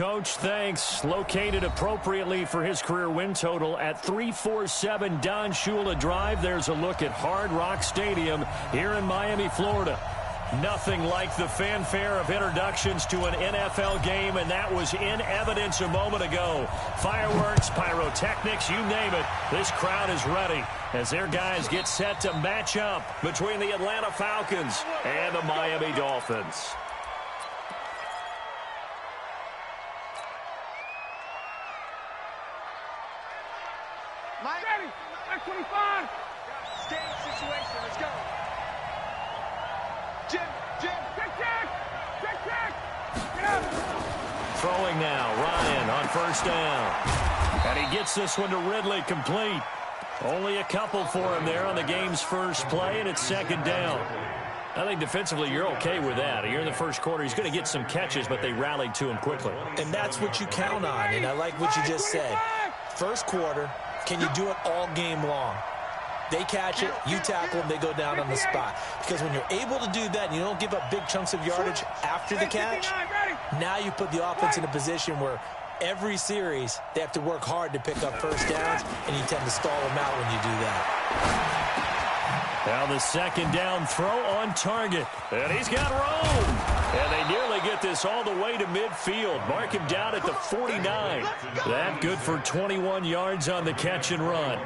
Coach. Thanks. Located appropriately for his career win total at 347 Don Shula Drive. There's a look at Hard Rock Stadium here in Miami, Florida. Nothing like the fanfare of introductions to an NFL game, and that was in evidence a moment ago. Fireworks, pyrotechnics, you name it. This crowd is ready as their guys get set to match up between the Atlanta Falcons and the Miami Dolphins. Mike, ready. 25. Stage situation. Let's go. Jim. Check. Get up. Throwing now. Ryan on first down. And he gets this one to Ridley complete. Only a couple for him there on the game's first play, and it's second down. I think defensively you're okay with that. You're in the first quarter. He's going to get some catches, but they rallied to him quickly. And that's what you count on, and I like what you just said. First quarter, can you do it all game long? They catch it, you tackle them, they go down on the spot. Because when you're able to do that and you don't give up big chunks of yardage after the catch, now you put the offense in a position where every series they have to work hard to pick up first downs, and you tend to stall them out when you do that. Now the second down throw on target. And he's got room. And they nearly get this all the way to midfield. Mark him down at the 49. That good for 21 yards on the catch and run.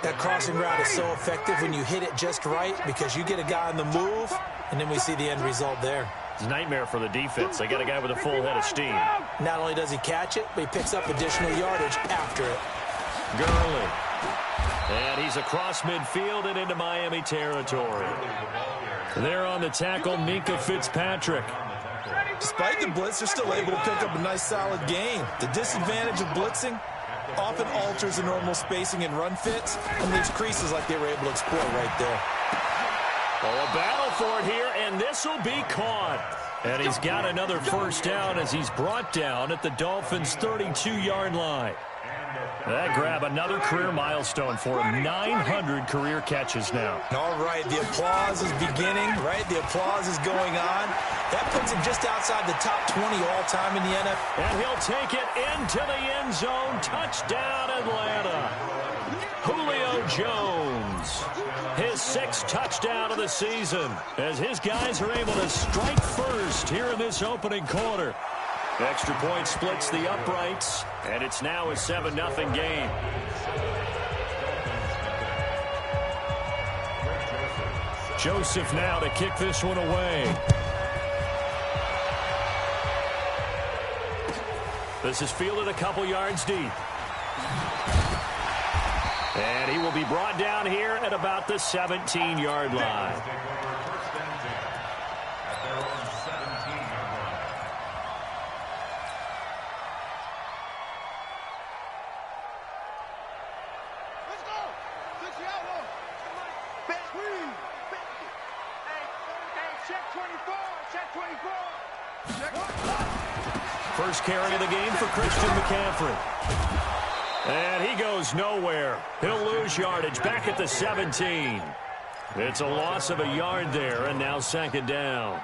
That crossing route is so effective when you hit it just right because you get a guy on the move, and then we see the end result there. It's a nightmare for the defense. They got a guy with a full head of steam. Not only does he catch it, but he picks up additional yardage after it. Gurley. And he's across midfield and into Miami territory. There on the tackle, Minkah Fitzpatrick. Despite the blitz, they're still able to pick up a nice solid gain. The disadvantage of blitzing often alters the normal spacing and run fits and leaves creases like they were able to exploit right there. Oh, a battle for it here, and this will be caught. And he's got another first down as he's brought down at the Dolphins' 32-yard line. That grab another career milestone for him. 900 career catches now. All right, the applause is beginning, right? The applause is going on. That puts him just outside the top 20 all-time in the NFL. And he'll take it into the end zone. Touchdown, Atlanta. Julio Jones. His sixth touchdown of the season as his guys are able to strike first here in this opening quarter. Extra point splits the uprights, and it's now a 7-0 game. Joseph now to kick this one away. This is fielded a couple yards deep. And he will be brought down here at about the 17-yard line. First carry of the game for Christian McCaffrey. And he goes nowhere. He'll lose yardage back at the 17. It's a loss of a yard there, and now second down.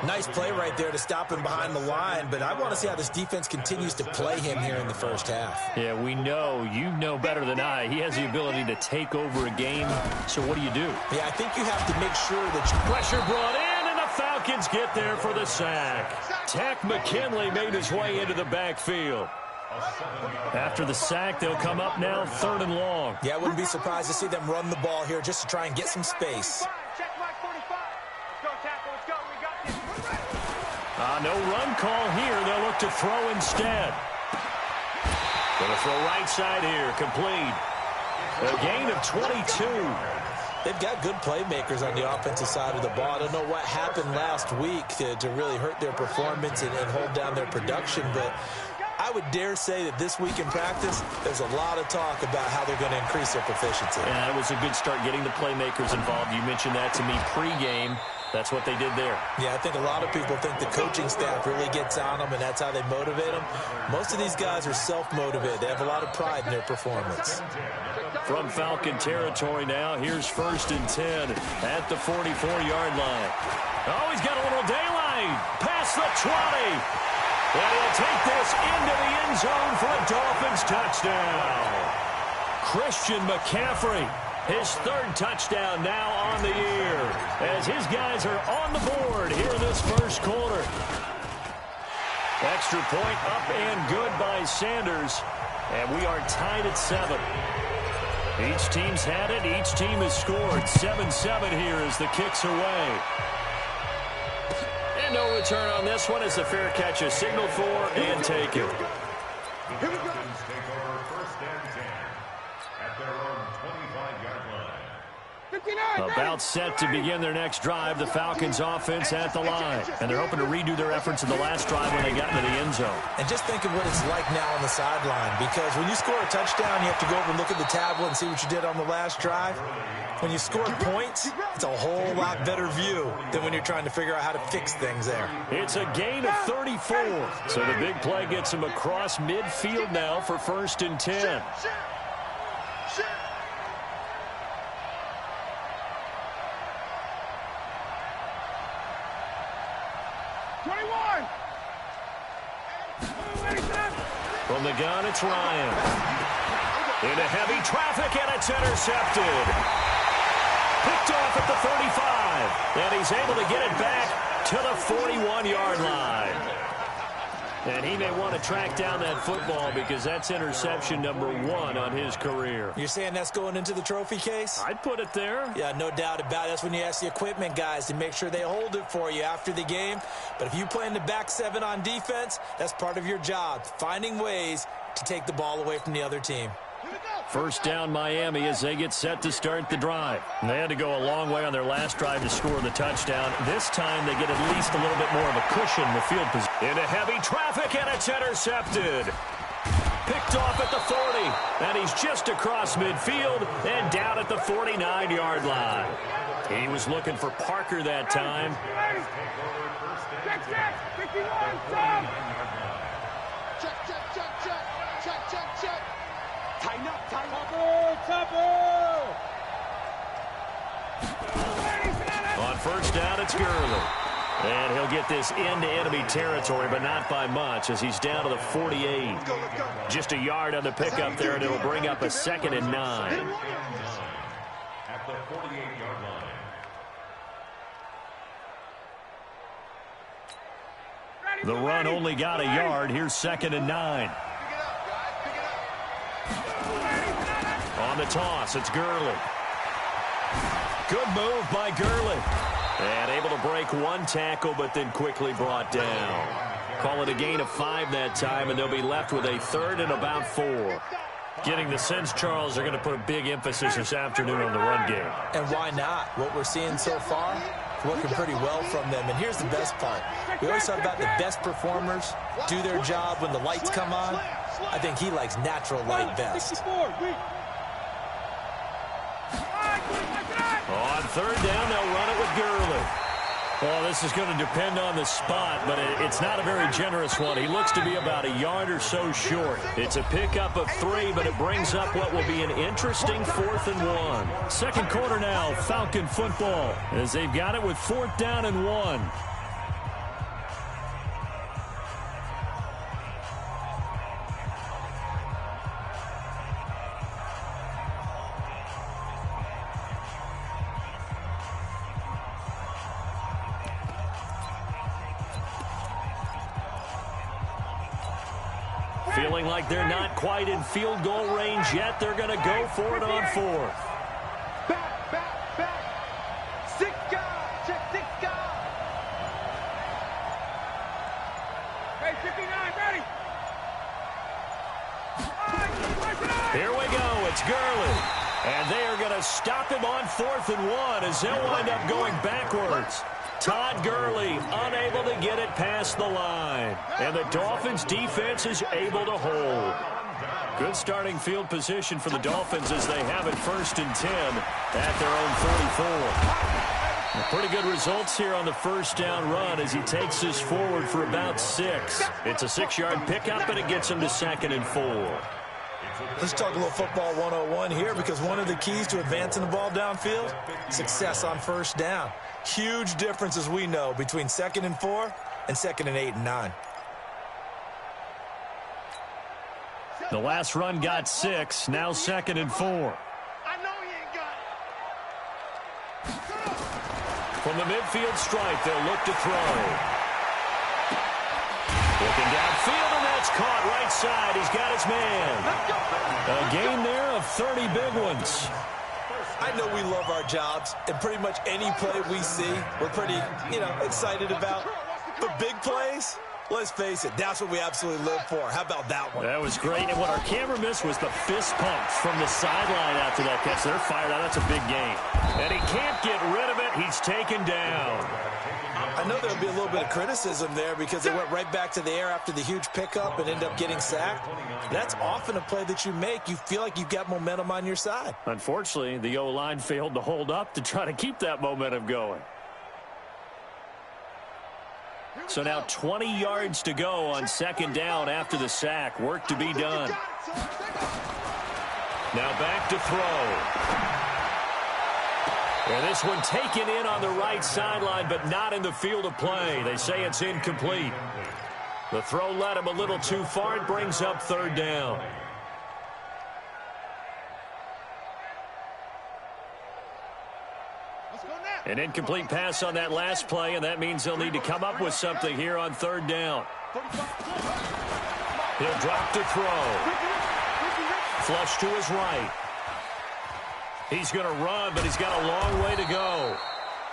Nice play right there to stop him behind the line, but I want to see how this defense continues to play him here in the first half. Yeah, we know. You know better than I. He has the ability to take over a game. So what do you do? Yeah, I think you have to make sure that pressure brought in, and the Falcons get there for the sack. Takk McKinley made his way into the backfield. After the sack, they'll come up now 3rd and long. Yeah, I wouldn't be surprised to see them run the ball here just to try and get some space. No run call here. They'll look to throw instead. Going to throw right side here. Complete. A gain of 22. They've got good playmakers on the offensive side of the ball. I don't know what happened last week to really hurt their performance and hold down their production, but I would dare say that this week in practice, there's a lot of talk about how they're going to increase their proficiency. Yeah, that was a good start getting the playmakers involved. You mentioned that to me pregame. That's what they did there. Yeah, I think a lot of people think the coaching staff really gets on them, and that's how they motivate them. Most of these guys are self-motivated. They have a lot of pride in their performance. From Falcon territory now, here's 1st and 10 at the 44-yard line. Oh, he's got a little daylight. Past the 20. And he'll take this into the end zone for a Dolphins touchdown. Christian McCaffrey, his third touchdown now on the year, as his guys are on the board here in this first quarter. Extra point up and good by Sanders, and we are tied at 7. Each team's had it. Each team has scored. 7-7 here as the kick's away. And no return on this one as the fair catch is signaled for and taken. Here we go. About set to begin their next drive, the Falcons offense at the line. And they're hoping to redo their efforts in the last drive when they got into the end zone. And just think of what it's like now on the sideline, because when you score a touchdown, you have to go over and look at the tablet and see what you did on the last drive. When you score points, it's a whole lot better view than when you're trying to figure out how to fix things there. It's a gain of 34. So the big play gets him across midfield now for 1st and 10. From the gun, it's Ryan. Into heavy traffic, and it's intercepted. Picked off at the 35. And he's able to get it back to the 41-yard line. And he may want to track down that football because that's interception number 1 on his career. You're saying that's going into the trophy case? I'd put it there. Yeah, no doubt about it. That's when you ask the equipment guys to make sure they hold it for you after the game. But if you play in the back 7 on defense, that's part of your job, finding ways to take the ball away from the other team. First down Miami as they get set to start the drive. And they had to go a long way on their last drive to score the touchdown. This time they get at least a little bit more of a cushion in the field position. Into heavy traffic, and it's intercepted. Picked off at the 40. And he's just across midfield and down at the 49-yard line. He was looking for Parker that time. Check, 51, Tom. Check. Tighten up. On first down, it's Gurley. And he'll get this into enemy territory, but not by much as he's down to the 48. Just a yard on the pickup there, and it'll bring up a 2nd and 9. At the 48-yard line. The run only got a yard. Here's 2nd and 9. On the toss, it's Gurley. Good move by Gurley. And able to break one tackle, but then quickly brought down. Call it a gain of 5 that time, and they'll be left with a 3rd and about 4. Getting the sense, Charles, they're going to put a big emphasis this afternoon on the run game. And why not? What we're seeing so far, working pretty well from them. And here's the best part. We always talk about the best performers do their job when the lights come on. I think he likes natural light best. On 3rd down, they'll run it with Gurley. Well, this is going to depend on the spot, but it's not a very generous one. He looks to be about a yard or so short. It's a pickup of 3, but it brings up what will be an interesting 4th and 1. Second quarter now, Falcon football, as they've got it with 4th down and 1. Feeling like they're not quite in field goal range yet. They're going to go for it on 4th. Back. 6 guys. Check 6 guys. Hey, 59, ready. Here we go. It's Gurley. And they are going to stop him on 4th and 1 as they'll wind up going backwards. Todd Gurley unable to get it past the line. And the Dolphins defense is able to hold. Good starting field position for the Dolphins as they have it 1st and 10 at their own 44. Pretty good results here on the first down run as he takes this forward for about 6. It's a 6-yard pickup, and it gets him to 2nd and 4. Let's talk a little football 101 here, because one of the keys to advancing the ball downfield, success on first down. Huge difference, as we know, between 2nd and 4 and 2nd and 8 and 9. The last run got 6. Now 2nd and 4. I know he ain't got it. From the midfield stripe, they'll look to throw. Looking downfield, and that's caught right side. He's got his man. A gain there of 30 big ones. I know we love our jobs, and pretty much any play we see, we're pretty, excited about. But big plays, let's face it, that's what we absolutely live for. How about that one? That was great, and what our camera missed was the fist pump from the sideline after that catch. They're fired out. That's a big gain. And he can't get rid of it. He's taken down. I know there'll be a little bit of criticism there because they went right back to the air after the huge pickup and end up getting sacked. That's often a play that you make. You feel like you've got momentum on your side. Unfortunately, the O-line failed to hold up to try to keep that momentum going. So now 20 yards to go on 2nd down after the sack. Work to be done. Now back to throw. And this one taken in on the right sideline, but not in the field of play. They say it's incomplete. The throw led him a little too far. It brings up 3rd down. An incomplete pass on that last play, and that means they'll need to come up with something here on 3rd down. He'll drop to throw. Flush to his right. He's going to run, but he's got a long way to go.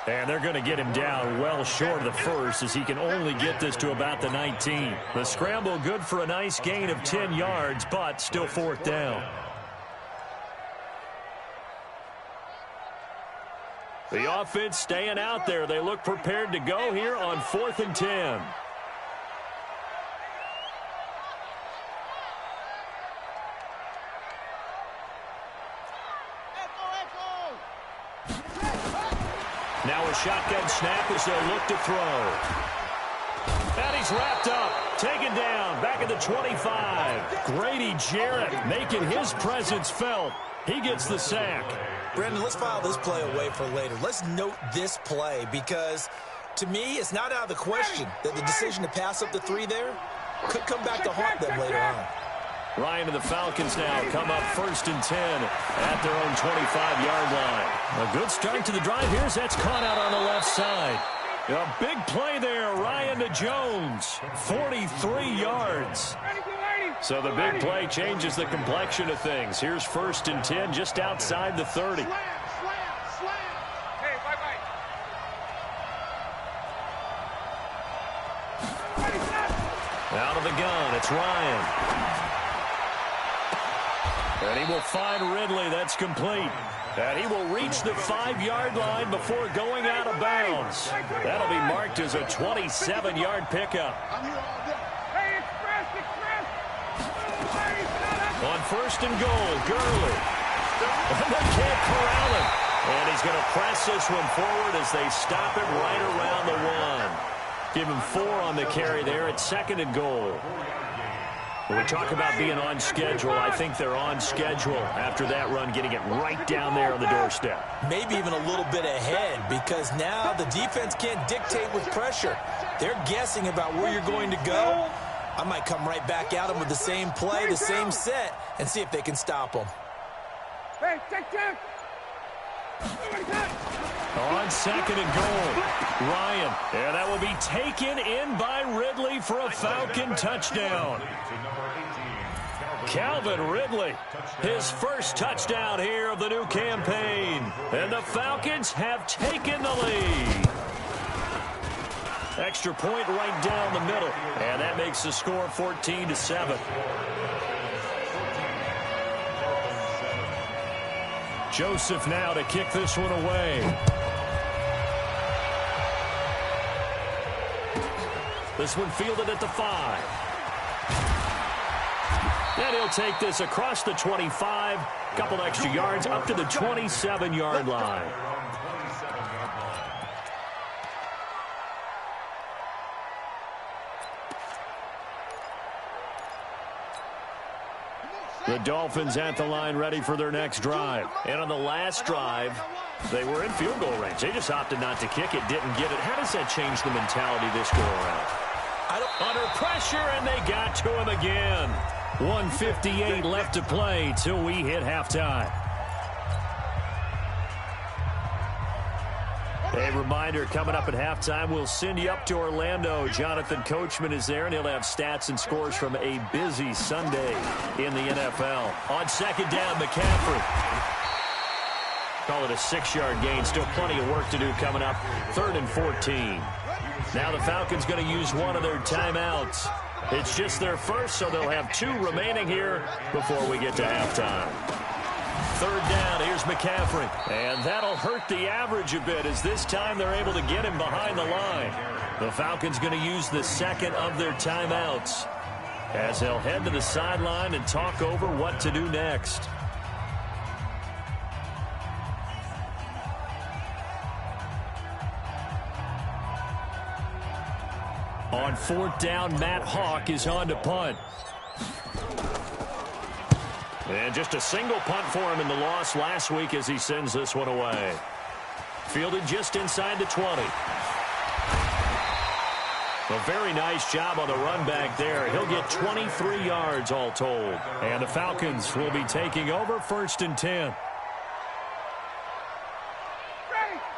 And they're going to get him down well short of the first as he can only get this to about the 19. The scramble good for a nice gain of 10 yards, but still 4th down. The offense staying out there. They look prepared to go here on 4th and 10. Now a shotgun snap as they'll look to throw. And he's wrapped up, taken down, back at the 25. Grady Jarrett making his presence felt. He gets the sack. Brandon, let's file this play away for later. Let's note this play because, to me, it's not out of the question that the decision to pass up the 3 there could come back to haunt them later on. Ryan and the Falcons now come up 1st and 10 at their own 25-yard line. A good start to the drive. Here's that's caught out on the left side. A big play there, Ryan to Jones, 43 yards. So the big play changes the complexion of things. Here's 1st and 10 just outside the 30. Hey, bye-bye. Out of the gun, it's Ryan. And he will find Ridley. That's complete. And he will reach the 5-yard line before going out of bounds. That'll be marked as a 27-yard pickup. Hey, express. On 1st and goal, Gurley. And they can't corral him. And he's going to press this one forward as they stop it right around the 1. Give him 4 on the carry there at 2nd and goal. When we talk about being on schedule, I think they're on schedule after that run, getting it right down there on the doorstep. Maybe even a little bit ahead because now the defense can't dictate with pressure. They're guessing about where you're going to go. I might come right back at them with the same play, the same set, and see if they can stop them. Hey, check. On 2nd and goal, Ryan. And that will be taken in by Ridley for a Falcon touchdown. Calvin Ridley, his first touchdown here of the new campaign. And the Falcons have taken the lead. Extra point right down the middle. And that makes the score 14-7. Joseph now to kick this one away. This one fielded at the 5. And he'll take this across the 25. Couple extra yards up to the 27-yard line. The Dolphins at the line ready for their next drive. And on the last drive, they were in field goal range. They just opted not to kick it, didn't get it. How does that change the mentality this go around? Under pressure, and they got to him again. 1:58 left to play till we hit halftime. A reminder, coming up at halftime, we'll send you up to Orlando. Jonathan Coachman is there, and he'll have stats and scores from a busy Sunday in the NFL. On second down, McCaffrey. Call it a 6-yard gain. Still plenty of work to do coming up. 3rd and 14. Now the Falcons going to use one of their timeouts. It's just their first, so they'll have 2 remaining here before we get to halftime. 3rd down, here's McCaffrey. And that'll hurt the average a bit as this time they're able to get him behind the line. The Falcons going to use the second of their timeouts as they'll head to the sideline and talk over what to do next. On 4th down, Matt Hawk is on to punt. And just a single punt for him in the loss last week as he sends this one away. Fielded just inside the 20. A very nice job on the run back there. He'll get 23 yards all told. And the Falcons will be taking over 1st and 10.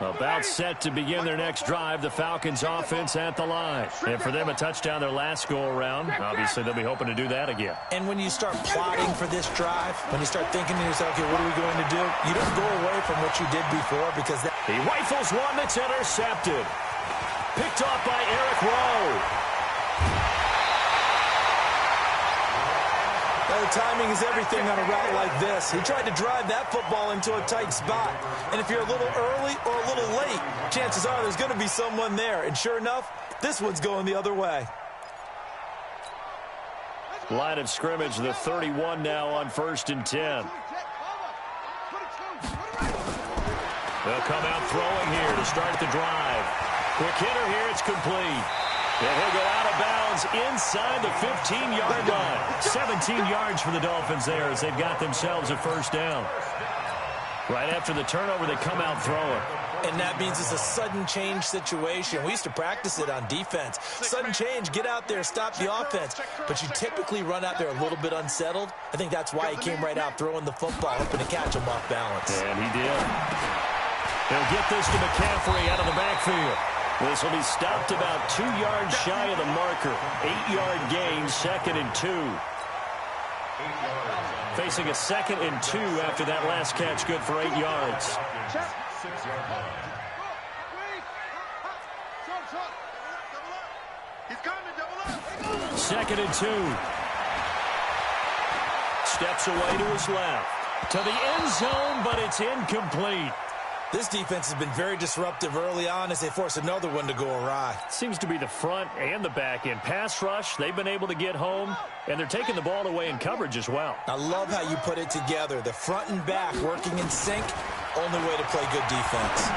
About set to begin their next drive, the Falcons offense at the line. And for them, a touchdown their last go-around. Obviously, they'll be hoping to do that again. And when you start plotting for this drive, when you start thinking to yourself, okay, what are we going to do? You don't go away from what you did before because that... He rifles one that's intercepted. Picked off by Eric Rowe. Well, timing is everything on a route like this. He tried to drive that football into a tight spot. And if you're a little early or a little late, chances are there's going to be someone there. And sure enough, this one's going the other way. Line of scrimmage, the 31 now on 1st and 10. They'll come out throwing here to start the drive. Quick hitter here, it's complete. And he'll go out of bounds inside the 15-yard line. 17 yards for the Dolphins there as they've got themselves a 1st down. Right after the turnover, they come out throwing. And that means it's a sudden change situation. We used to practice it on defense. Sudden change, get out there, stop the offense. But you typically run out there a little bit unsettled. I think that's why he came right out throwing the football, hoping to catch him off balance. And he did. They'll get this to McCaffrey out of the backfield. This will be stopped about 2 yards shy of the marker. 8-yard gain, 2nd and 2. Facing a 2nd and 2 after that last catch, good for 8 yards. 6-yard line. 2nd and 2. Steps away to his left. To the end zone, but it's incomplete. This defense has been very disruptive early on as they force another one to go awry. Seems to be the front and the back end. Pass rush, they've been able to get home, and they're taking the ball away in coverage as well. I love how you put it together. The front and back working in sync, only way to play good defense.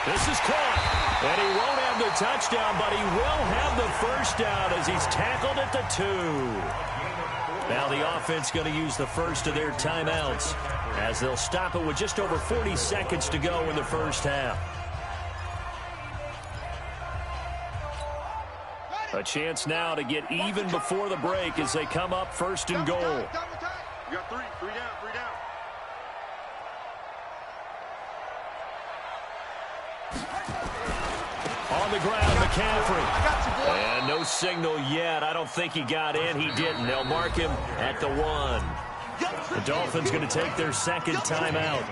This is caught, and he won't have the touchdown, but he will have the 1st down as he's tackled at the 2. Now the offense going to use the first of their timeouts as they'll stop it with just over 40 seconds to go in the 1st half. A chance now to get even before the break as they come up 1st and goal. You got three down. On the ground, McCaffrey. And no signal yet. I don't think he got in. He didn't. They'll mark him at the 1. The Dolphins going to take their 2nd timeout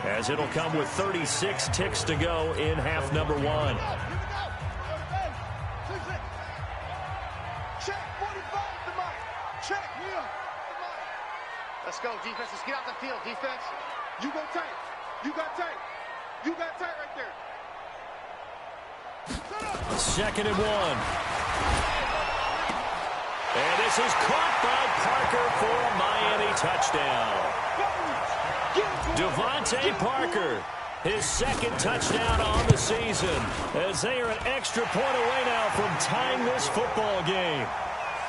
as it'll come with 36 ticks to go in half number 1. Check 45 the mic. Check here. Let's go, defense. Let's get out the field, defense. You go tight. You got tight. You got tight right there. 2nd and 1. And this is caught by Parker for a Miami touchdown. Devontae Parker, his 2nd touchdown on the season, as they are an extra point away now from tying this football game.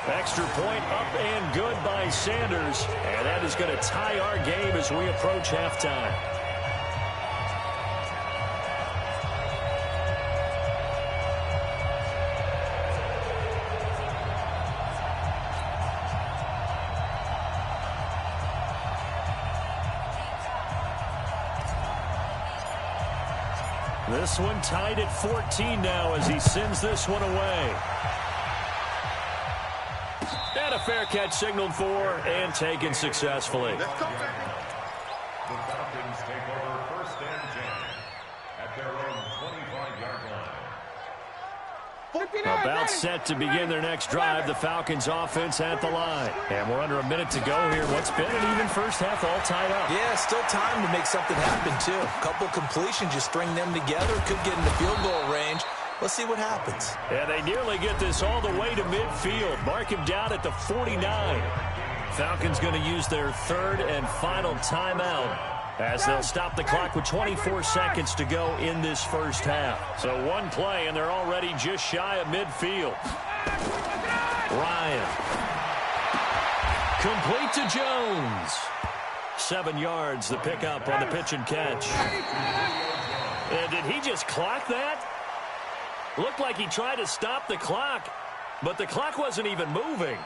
Extra point up and good by Sanders, and that is going to tie our game as we approach halftime. This one tied at 14 now as he sends this one away. And a fair catch signaled for and taken successfully. The Falcons take over 1st and 10 at their own 25-yard line. About set to begin their next drive. The Falcons offense at the line. And we're under a minute to go here. What's been an even first half, all tied up. Yeah, still time to make something happen, too. A couple completions, you string them together. Could get into field goal range. Let's see what happens. And they nearly get this all the way to midfield. Mark him down at the 49. Falcons going to use their third and final timeout as they'll stop the clock with 24 seconds to go in this first half. So one play, and they're already just shy of midfield. Ryan. Complete to Jones. 7 yards, the pickup on the pitch and catch. And did he just clock that? Looked like he tried to stop the clock, but the clock wasn't even moving.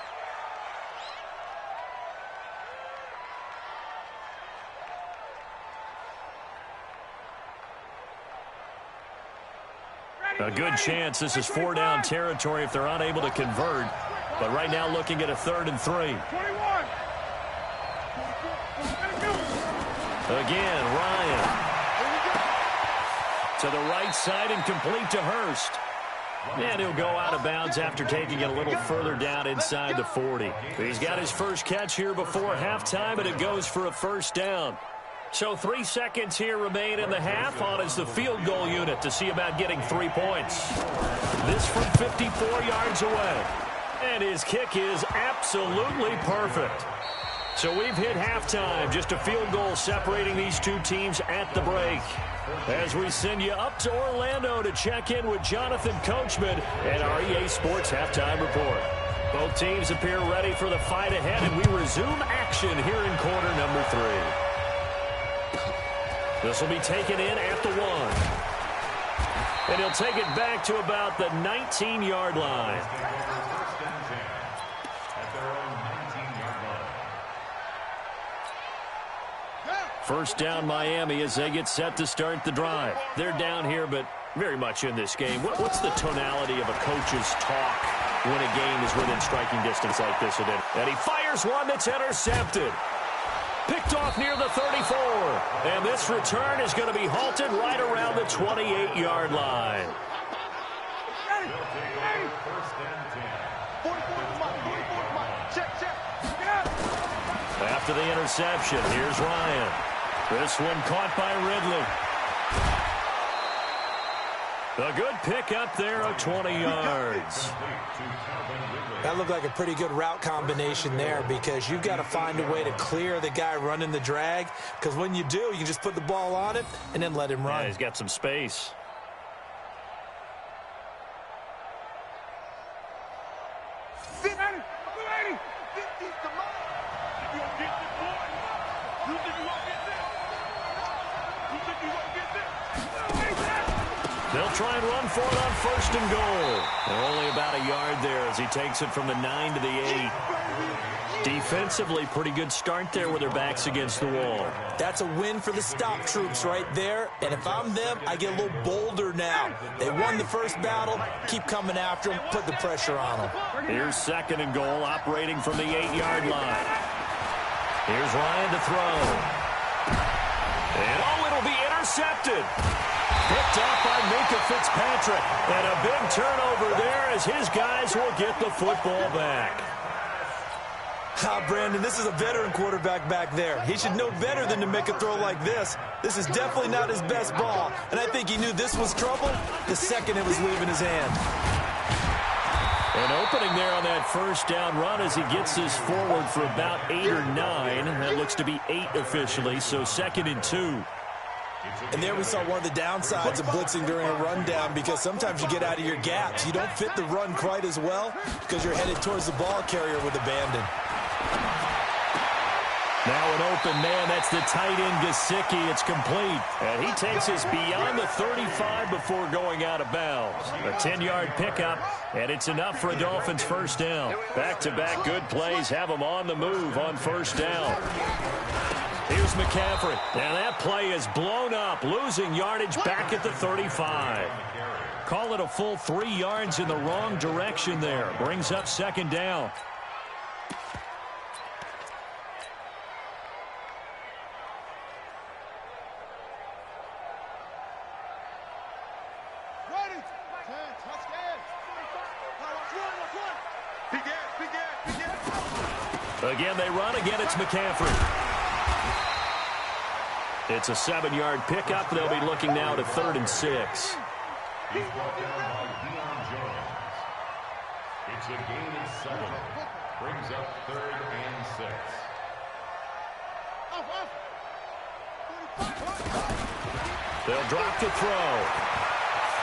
A good chance this is 4-down territory if they're unable to convert. But right now looking at a 3rd and 3. Again, Ryan. To the right side and complete to Hurst. And he'll go out of bounds after taking it a little further down inside the 40. He's got his first catch here before halftime, and it goes for a 1st down. So 3 seconds here remain in the half. On is the field goal unit to see about getting 3 points. This from 54 yards away. And his kick is absolutely perfect. So we've hit halftime. Just a field goal separating these two teams at the break. As we send you up to Orlando to check in with Jonathan Coachman and our EA Sports Halftime Report. Both teams appear ready for the fight ahead, and we resume action here in quarter number 3. This will be taken in at the 1. And he'll take it back to about the 19-yard line. First down Miami as they get set to start the drive. They're down here, but very much in this game. What's the tonality of a coach's talk when a game is within striking distance like this? And he fires one that's intercepted. Picked off near the 34. And this return is going to be halted right around the 28-yard line. After the interception, here's Ryan. This one caught by Ridley. A good pickup there of 20 yards. That looked like a pretty good route combination there because you've got to find a way to clear the guy running the drag, because when you do, you can just put the ball on it and then let him run. Yeah, he's got some space. They'll try and run for it on 1st and goal. They're only about a yard there as he takes it from the 9 to the 8. Defensively, pretty good start there with their backs against the wall. That's a win for the stop troops right there. And if I'm them, I get a little bolder now. They won the first battle. Keep coming after them. Put the pressure on them. Here's 2nd and goal, operating from the 8-yard line. Here's Ryan to throw. And it'll be intercepted. Picked off by Minkah Fitzpatrick. And a big turnover there as his guys will get the football back. Brandon, this is a veteran quarterback back there. He should know better than to make a throw like this. This is definitely not his best ball. And I think he knew this was trouble the second it was leaving his hand. An opening there on that 1st down run as he gets this forward for about 8 or 9. That looks to be 8 officially, so 2nd and 2. And there we saw one of the downsides of blitzing during a rundown, because sometimes you get out of your gaps. You don't fit the run quite as well because you're headed towards the ball carrier with abandon. Now an open man. That's the tight end, Gesicki. It's complete. And he takes us beyond the 35 before going out of bounds. A 10-yard pickup, and it's enough for a Dolphins 1st down. Back-to-back good plays have them on the move on 1st down. Here's McCaffrey. And that play is blown up, losing yardage back at the 35. Call it a full 3 yards in the wrong direction there. Brings up second down. Again, they run. Again, it's McCaffrey. It's a 7-yard pickup. They'll be looking now to 3rd and 6. He's brought down by Deion Jones. It's a gain of 7. Brings up 3rd and 6. They'll drop the throw.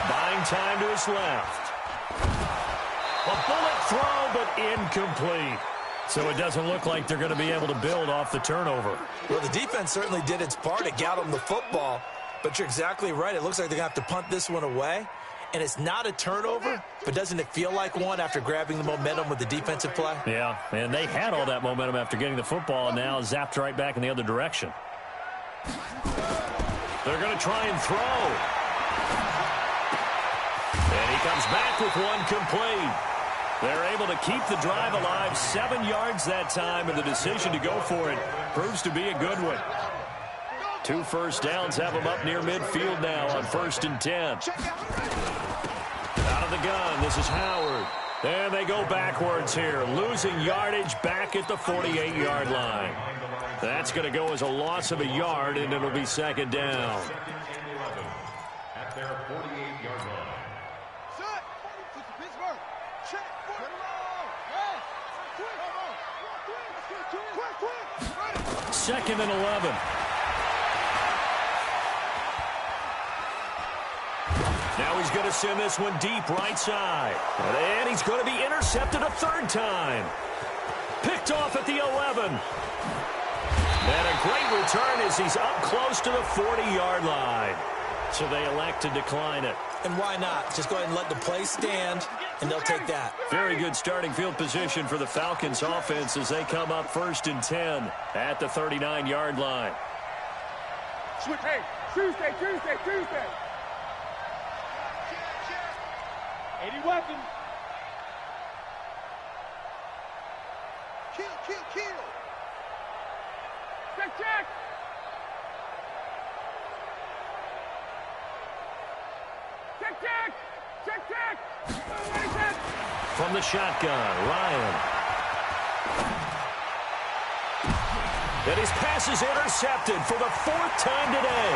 Buying time to his left. A bullet throw, but incomplete. So it doesn't look like they're going to be able to build off the turnover. Well, the defense certainly did its part to get them the football, but you're exactly right. It looks like they're going to have to punt this one away, and it's not a turnover, but doesn't it feel like one after grabbing the momentum with the defensive play? Yeah, and they had all that momentum after getting the football, and now zapped right back in the other direction. They're going to try and throw. And he comes back with one complete. They're able to keep the drive alive, 7 yards that time, and the decision to go for it proves to be a good one. 2 first downs have them up near midfield now on 1st and 10. Out of the gun, this is Howard. And they go backwards here, losing yardage back at the 48-yard line. That's going to go as a loss of a yard, and it'll be 2nd down. At their 48-yard line. 2nd and 11. Now he's going to send this one deep right side. And he's going to be intercepted a 3rd time. Picked off at the 11. And a great return as he's up close to the 40-yard line. So they elect to decline it. And why not? Just go ahead and let the play stand, and they'll take that. Very good starting field position for the Falcons offense as they come up 1st and 10 at the 39-yard line. Hey, Tuesday. 80 weapons. Kill. Check. Check. From the shotgun, Ryan. And his pass is intercepted for the 4th time today.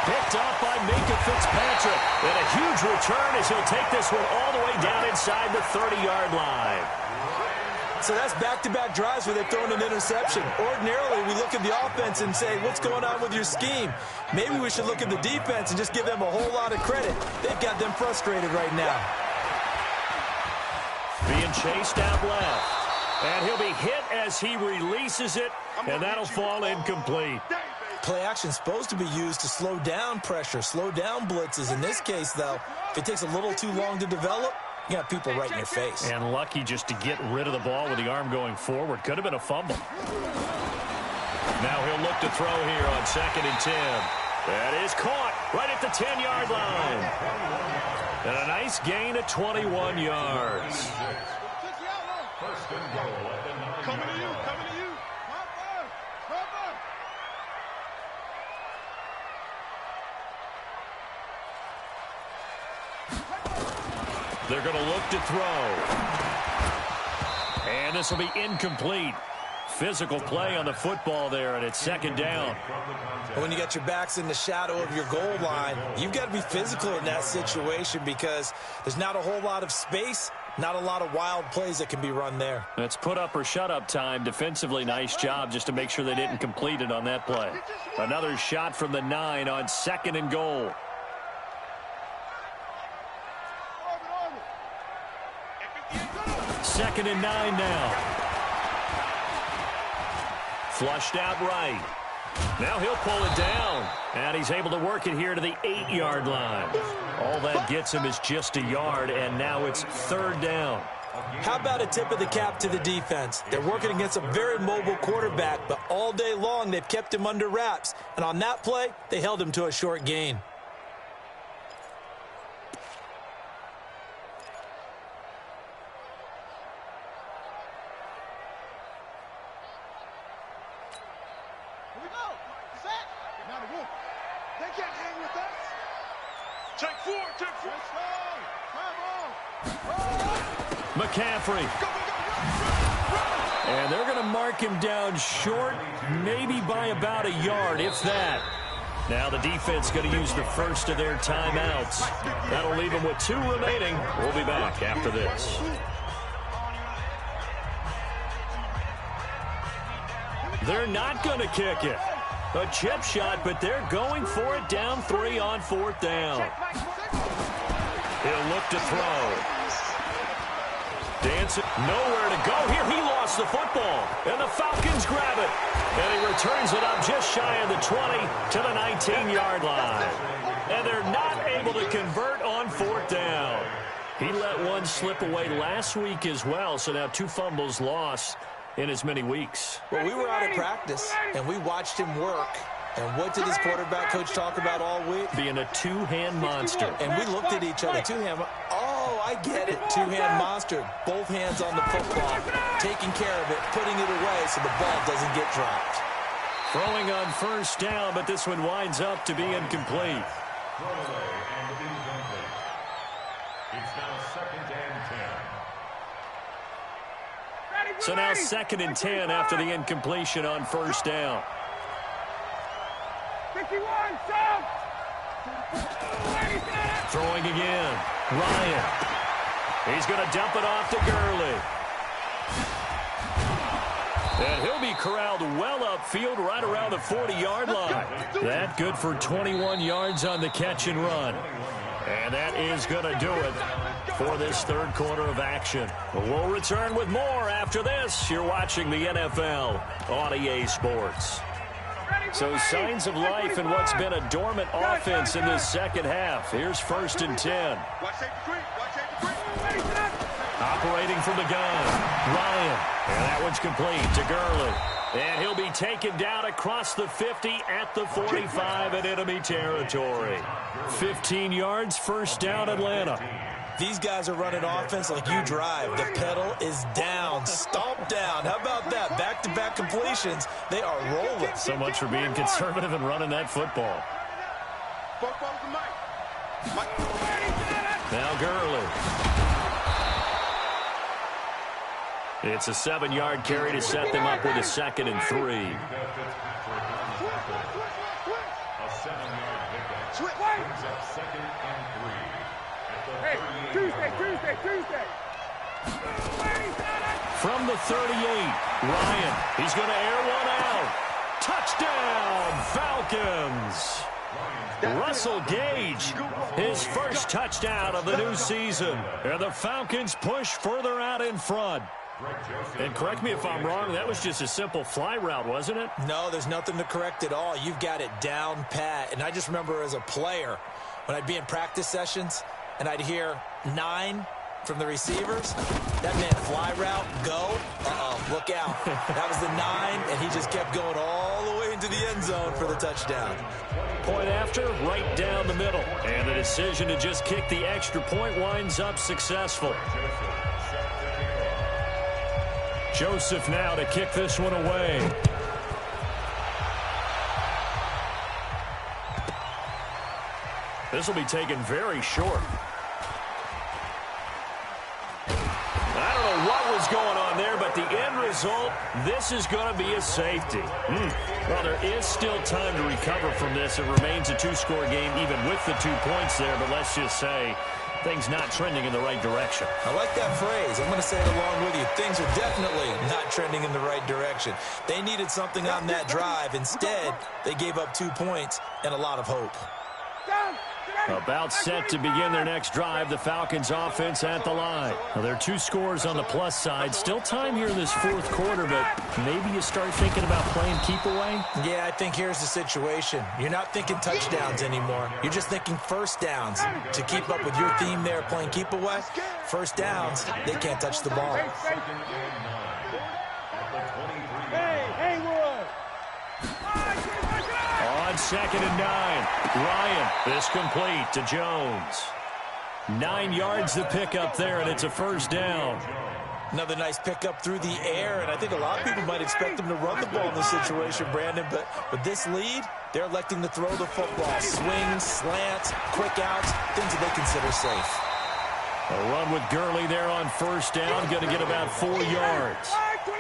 Picked off by Minkah Fitzpatrick. And a huge return as he'll take this one all the way down inside the 30-yard line. So that's back-to-back drives where they've thrown an interception. Ordinarily, we look at the offense and say, what's going on with your scheme? Maybe we should look at the defense and just give them a whole lot of credit. They've got them frustrated right now. Being chased out left. And he'll be hit as he releases it, and that'll fall incomplete. Play action is supposed to be used to slow down pressure, slow down blitzes. In this case, though, if it takes a little too long to develop, you got people right in your face. And lucky just to get rid of the ball with the arm going forward. Could have been a fumble. Now he'll look to throw here on 2nd and 10. That is caught right at the 10-yard line. And a nice gain of 21 yards. First and goal at the 9-yard line. Coming to you. They're going to look to throw. And this will be incomplete. Physical play on the football there, and it's 2nd down. When you got your backs in the shadow of your goal line, you've got to be physical in that situation because there's not a whole lot of space, not a lot of wild plays that can be run there. It's put up or shut up time. Defensively, nice job just to make sure they didn't complete it on that play. Another shot from the 9 on 2nd and goal. Second and 9 now. Flushed out right. Now he'll pull it down. And he's able to work it here to the 8-yard line. All that gets him is just a yard, and now it's 3rd down. How about a tip of the cap to the defense? They're working against a very mobile quarterback, but all day long they've kept him under wraps. And on that play, they held him to a short gain. Here we go. Set. Now the room. They can't hang with us. Take four. Take four. McCaffrey. And they're going to mark him down short, maybe by about a yard, if that. Now the defense going to use the first of their timeouts. That'll leave them with 2 remaining. We'll be back after this. They're not going to kick it. A chip shot, but they're going for it down 3 on 4th down. He'll look to throw. Dancing, nowhere to go here. He lost the football, and the Falcons grab it. And he returns it up just shy of the 20 to the 19-yard line. And they're not able to convert on 4th down. He let one slip away last week as well, so now 2 fumbles lost in as many weeks. Well, we were out at practice, and we watched him work. And what did his quarterback coach talk about all week? Being a 2-hand monster. And we looked at each other. 2-hand. Oh, I get it. 2-hand monster. Both hands on the football. Taking care of it. Putting it away so the ball doesn't get dropped. Throwing on 1st down, but this one winds up to be incomplete. Throwaway and incomplete. It's now 2nd and 10. So now 2nd and 10 after the incompletion on 1st down. 51, stop! Throwing again. Ryan. He's going to dump it off to Gurley. And he'll be corralled well upfield right around the 40-yard line. That good for 21 yards on the catch and run. And that is going to do it for this 3rd quarter of action. We'll return with more after this. You're watching the NFL on EA Sports. So signs of life in what's been a dormant offense in this 2nd half. Here's 1st and 10. Operating from the gun, Ryan. And that one's complete to Gurley. And he'll be taken down across the 50 at the 45 in enemy territory. 15 yards, 1st down, Atlanta. These guys are running offense like you drive. The pedal is down, stomped down. How about that? Back-to-back completions. They are rolling. So much for being conservative and running that football. Now Gurley. It's a 7-yard carry to set them up with a 2nd and 3. A 7-yard pickup. Brings up 2nd and 3. Hey, Tuesday. From the 38, Ryan. He's going to air one out. Touchdown, Falcons. Russell Gage, his first touchdown of the new season. And the Falcons push further out in front. And correct me if I'm wrong, that was just a simple fly route, wasn't it? No, there's nothing to correct at all. You've got it down pat. And I just remember as a player, when I'd be in practice sessions, and I'd hear 9 from the receivers, that meant fly route, go, look out. That was the 9, and he just kept going all the way into the end zone for the touchdown. Point after, right down the middle. And the decision to just kick the extra point winds up successful. Joseph now to kick this one away. This will be taken very short. I don't know what was going on there, but the end result, this is going to be a safety. Well, there is still time to recover from this. It remains a 2-score game, even with the 2 points there, but let's just say things not trending in the right direction. I like that phrase. I'm going to say it along with you. Things are definitely not trending in the right direction. They needed something on that drive. Instead, they gave up 2 points and a lot of hope. Down, get About set to begin their next drive, the Falcons offense at the line. Now, there are 2 scores on the plus side. Still time here in this fourth quarter, but maybe you start thinking about playing keep away? Yeah, I think here's the situation. You're not thinking touchdowns anymore. You're just thinking first downs. To keep up with your theme there, playing keep away, first downs, they can't touch the ball. On 2nd and 9, Ryan, this complete to Jones. 9 yards to pick up there, and it's a first down. Another nice pickup through the air, and I think a lot of people might expect them to run the ball in this situation, Brandon, but with this lead, they're electing to throw the football. Swings, slants, quick outs, things that they consider safe. A run with Gurley there on first down, going to get about 4 yards.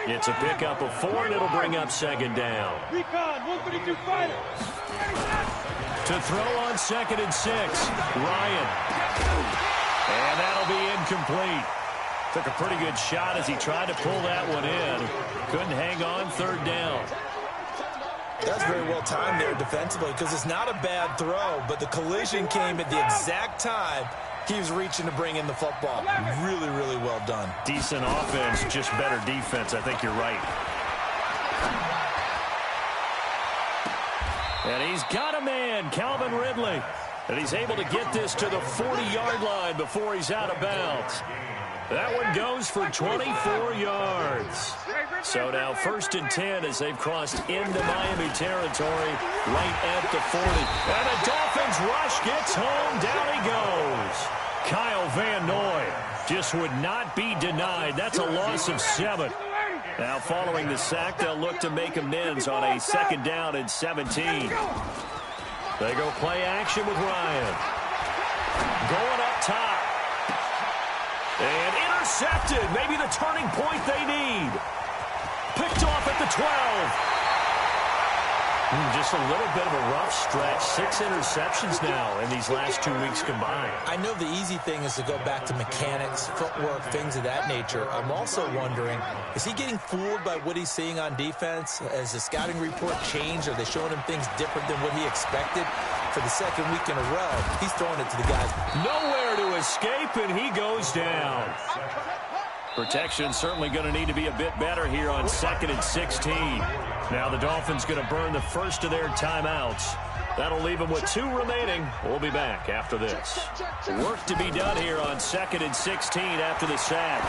It's a pickup of 4, and it'll bring up 2nd down. To throw on 2nd and 6, Ryan. And that'll be incomplete. Took a pretty good shot as he tried to pull that one in. Couldn't hang on, 3rd down. That's very well timed there defensively because it's not a bad throw, but the collision came at the exact time he was reaching to bring in the football. Really, really well done. Decent offense, just better defense. I think you're right. And he's got a man, Calvin Ridley. And he's able to get this to the 40-yard line before he's out of bounds. That one goes for 24 yards. So now 1st and 10 as they've crossed into Miami territory right at the 40. And the Dolphins rush gets home. Down he goes. Kyle Van Noy just would not be denied. That's a loss of 7. Now following the sack, they'll look to make amends on a 2nd down and 17. They go play action with Ryan. Going up top. And intercepted. Maybe the turning point they need. Picked off at the 12. Just a little bit of a rough stretch. 6 interceptions now in these last 2 weeks combined. I know the easy thing is to go back to mechanics, footwork, things of that nature. I'm also wondering, is he getting fooled by what he's seeing on defense? Has the scouting report changed? Are they showing him things different than what he expected? For the 2nd week in a row, he's throwing it to the guys. Nowhere to escape, and he goes down. Protection certainly going to need to be a bit better here on 2nd and 16. Now the Dolphins going to burn the first of their timeouts. That'll leave them with 2 remaining. We'll be back after this. Work to be done here on 2nd and 16 after the sack.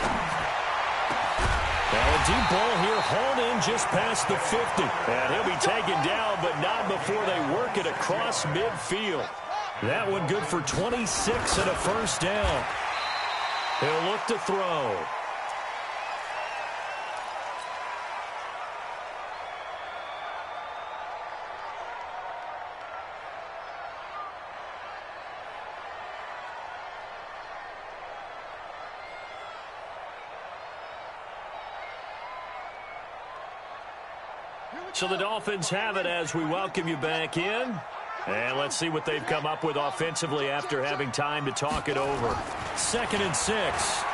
Now a deep ball here hauled in just past the 50. And he'll be taken down, but not before they work it across midfield. That one good for 26 and a first down. He'll look to throw. So the Dolphins have it as we welcome you back in. And let's see what they've come up with offensively after having time to talk it over. 2nd and 6.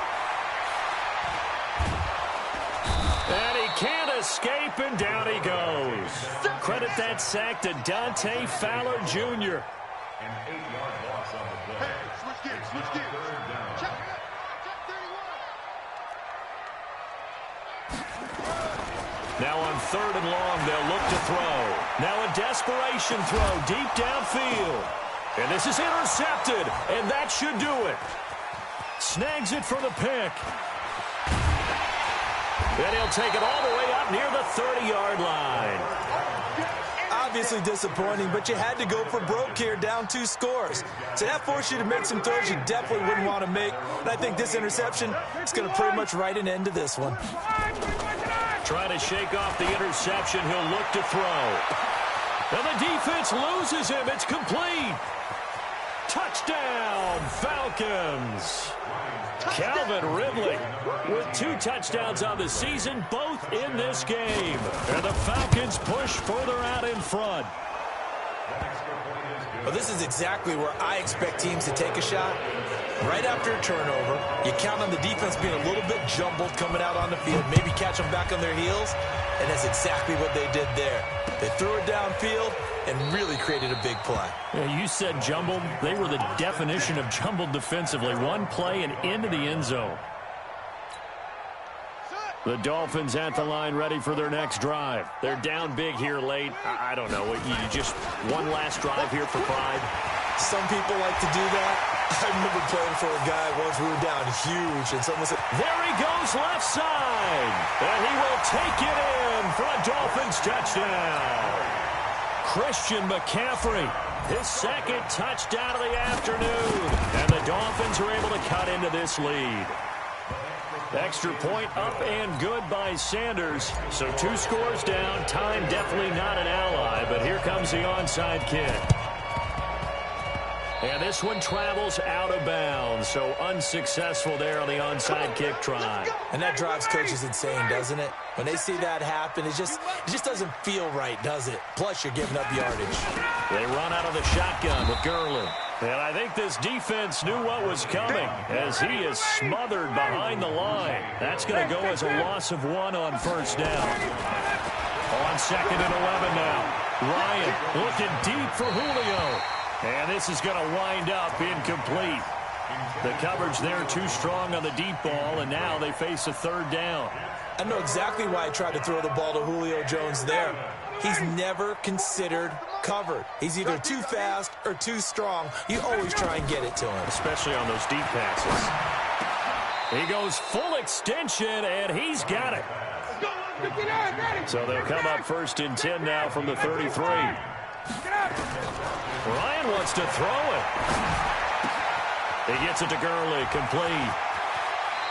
And he can't escape, and down he goes. Credit that sack to Dante Fowler Jr. An 8-yard loss on the play. Switch gears. Check 31. Now on 3rd and long, they'll look to throw. Now a desperation throw deep downfield. And this is intercepted, and that should do it. Snags it for the pick. And he'll take it all the way up near the 30-yard line. Obviously disappointing, but you had to go for broke here, down 2 scores. So that forced you to make some throws you definitely wouldn't want to make. And I think this interception is going to pretty much write an end to this one. Trying to shake off the interception. He'll look to throw. And the defense loses him. It's complete. Touchdown, Falcons. Calvin Ridley with 2 touchdowns on the season, both in this game. And the Falcons push further out in front. Well, this is exactly where I expect teams to take a shot. Right after a turnover, you count on the defense being a little bit jumbled coming out on the field, maybe catch them back on their heels, and that's exactly what they did there. They threw it downfield, and really created a big play. Yeah, you said jumbled. They were the definition of jumbled defensively. One play and into the end zone. The Dolphins at the line ready for their next drive. They're down big here late. I don't know. You just one last drive here for pride. Some people like to do that. I remember playing for a guy once we were down huge, and someone said, there he goes left side. And he will take it in for a Dolphins touchdown. Christian McCaffrey, his second touchdown of the afternoon. And the Dolphins are able to cut into this lead. Extra point up and good by Sanders. So 2 scores down. Time definitely not an ally, but here comes the onside kick. And this one travels out of bounds, so unsuccessful there on the onside kick try. And that drives coaches insane, doesn't it? When they see that happen, it just doesn't feel right, does it? Plus, you're giving up yardage. They run out of the shotgun with Gurley. And I think this defense knew what was coming as he is smothered behind the line. That's going to go as a loss of 1 on first down. On 2nd and 11 now. Ryan looking deep for Julio. And this is going to wind up incomplete. The coverage there too strong on the deep ball, and now they face a 3rd down. I know exactly why he tried to throw the ball to Julio Jones there. He's never considered covered. He's either too fast or too strong. You always try and get it to him. Especially on those deep passes. He goes full extension, and he's got it. So they'll come up 1st and 10 now from the 33. Ryan wants to throw it. He gets it to Gurley, complete.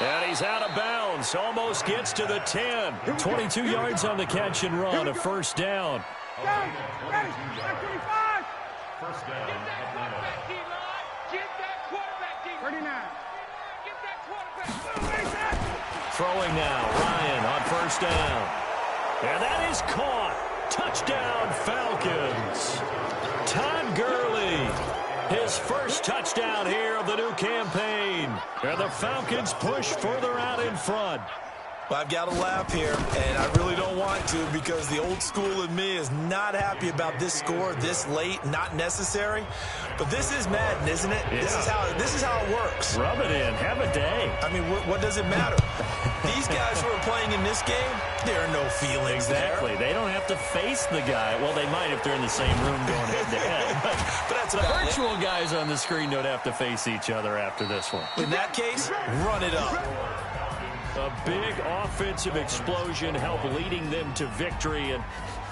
And he's out of bounds, almost gets to the 10. 22 yards on the catch and run, a 1st down. First down, Atlanta. Throwing now, Ryan on 1st down. And that is caught. Touchdown, Falcons. Todd Gurley, his first touchdown here of the new campaign. And the Falcons push further out in front. Well, I've got to laugh here, and I really don't want to because the old school in me is not happy about this score this late, not necessary. But this is Madden, isn't it? Yeah. This is how it works. Rub it in. Have a day. I mean, what does it matter? These guys who are playing in this game, there are no feelings Exactly. there. They don't have to face the guy. Well, they might if they're in the same room going head-to-head. But that's the about virtual guys on the screen don't have to face each other after this one. In that case, run it up. A big offensive explosion helped leading them to victory. And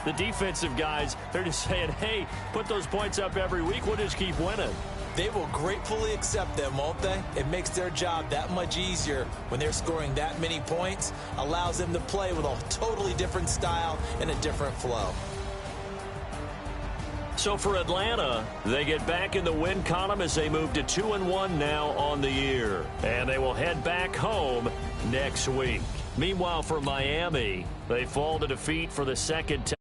the defensive guys, they're just saying, hey, put those points up every week. We'll just keep winning. They will gratefully accept them, won't they? It makes their job that much easier when they're scoring that many points. Allows them to play with a totally different style and a different flow. So for Atlanta, they get back in the win column as they move to 2-1 now on the year. And they will head back home next week. Meanwhile, for Miami, they fall to defeat for the 2nd time.